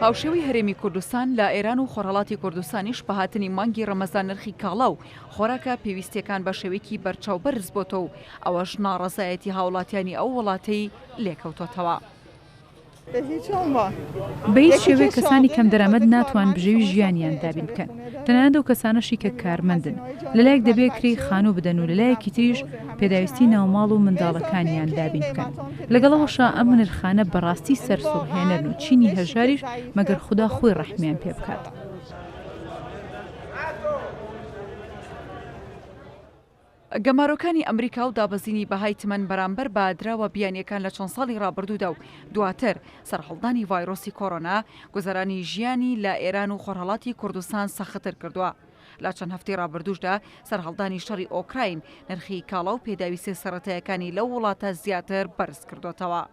هاوشێوەی هەرێمی کوردستان لە ئێران و خۆرهەڵاتی کوردستانیش بە هاتنی مانگی ڕەمەزان نرخی کاڵا و خۆراکە پێویستیەکان بە شێوەیەکی بەرچاو بەرز بۆتەوە و ئەوەش ناڕەزایەتی هاوڵاتیانی ئەو وڵاتەی لێکەوتۆتەوە. بە هیچ شێوەیە کەسانی کەم دەرامەت ناتوان بژێوی ژیانیان دابین بکەن، تەنانەت ئەو کەسانەشی کە کارمەندن لەلایەک دەبێت کری خانوو بدەن و لەلایەکی تریش پێداویستی ناوماڵ و منداڵەکانیان دابین بکەن. لەگەڵەوەشە ئەم نرخانە بەڕاستی سەرسوڕهێنەرن و چینی هەژاریش مەگەر خوددا خۆی ڕەحمیان پێ بکات. گەمارۆکانی ئەمریکا و دابەزینی بەهای تمەن بەرامبەر بە دراوە بیانیەکان لە چەند ساڵی ڕابردوودا و دواتر سەرهەڵدانی ڤایرۆسی کۆڕۆنا گوزەرانی ژیانی لە ئێران و خۆرهەڵاتی کوردستان سەختتر کردووە. لە چەند هەفتەی ڕابردووشدا سەرهەڵدانی شەڕی ئۆکراین نرخی کاڵا و پێداویستی سەرەتایەکانی لەو وڵاتە زیاتر بەرز کردوتەوە.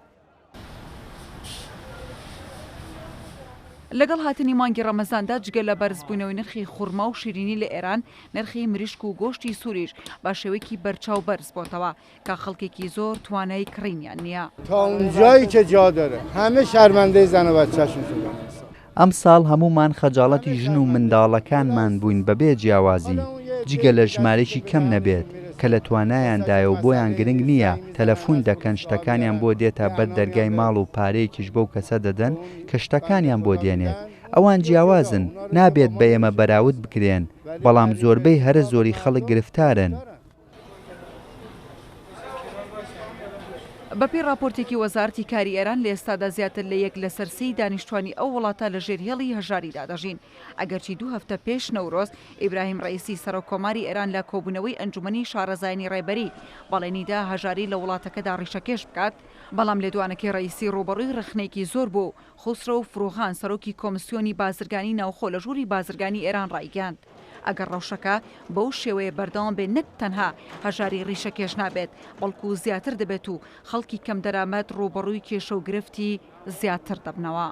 لەگەڵ هاتنی مانگی ڕەمەزاندا جگە لە بەرزبوونەوەی نرخی خوڕما و شیرینی لە ئێران نرخی مریشک و گۆشتی سووریش بە شێوەیەکی بەرچاو بەرز بۆتەوە کە خەڵکێکی زۆر توانای کڕینیان نییە. تا اونجایی که جا داره همه شرمنده زن و بچه‌شون شدن. ئەم ساڵ هەمومان خەجاڵەتی ژن و منداڵەکانمان بووین بەبێ جیاوازی جگە لە ژمارەی کەم نەبێت کە لە توانایاندایە و بۆیان گرنگ نییە تەلەفۆن دەکەن شتەکانیان بۆ دێتە بەر دەرگای ماڵ و پارەیەکیش بەو کەسە دەدەن کە شتەکانیان بۆ دێنێت. ئەوان جیاوازن نابێت بە ئێمە بەراورد بکرێن بەڵام زۆربەی هەرە زۆری خەڵک گرفتارن. بەپێی راپۆرتێکی وەزارەتی کاری ئێران لە ئێستادا زیاتر لە 1 لە سەر 3 دانیشتوانی ئەو وڵاتە لە ژێرهێڵی هەژاریدا دەژین. ئەگەرچی 2 هەفتە پێش نەورۆز ئیبراهیم ڕەئیسی سەرۆکۆماری ئێران لە کۆبوونەوەی ئەنجومەنی شارەزایانی ڕێبەری بەڵێنیدا هەژاری لە وڵاتەکەدا ڕیشەکێش بکات، بەڵام لێدوانەکەی ڕەئیسی ڕوبەڕووی ڕخنەیەکی زۆر بوو. خوسرە و فڕۆخان سەرۆکی کۆمسیۆنی بازرگانی ناوخۆ لە ژووری بازرگانی ئێران ڕایگەاند ئەگەر ڕەوشەکە بەو شێوەیە بەردەوام بێت نەک تەنها هەژاری ڕیشەکێش نابێت بەڵکو زیاتر دەبێت و خەڵکی کەم دەرامەت ڕوبەڕووی کێشە و گرفتی زیاتر دەبنەوە.